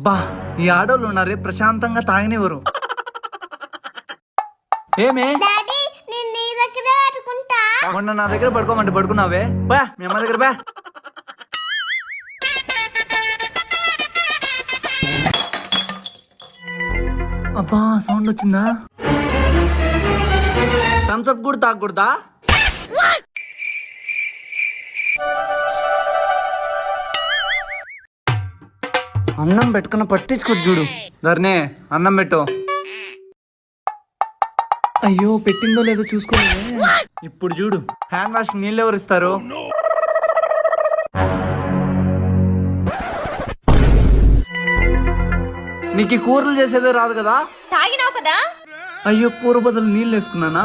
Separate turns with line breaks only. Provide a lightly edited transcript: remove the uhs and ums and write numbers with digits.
అబ్బా ఈ ఆడోళ్ళు ఉన్నారే ప్రశాంతంగా తాగనివ్వరు. ఏమే
డాడీ నేను నీ దగ్గర పడుకుంటా.
మొన్న నా దగ్గర పడుకోమంటే పడుకున్నావే? బా మీ అమ్మ దగ్గర బా. అబ్బా సౌండ్ వచ్చిందా? థమ్స్అప్ కూడా తాగకూడదా? అన్నం పెట్టుకున్న పట్టించుకోవచ్చు చూడు. ధర్నే అన్నం పెట్టు. అయ్యో పెట్టిందో లేదో చూసుకోలేదే. ఇప్పుడు చూడు హ్యాండ్ వాష్ నీళ్ళు ఎవరు ఇస్తారు? నీకు ఈ కూరలు చేసేదే రాదు కదా?
తాగినావు కదా.
అయ్యో కూర బదులు నీళ్ళు వేసుకున్నానా?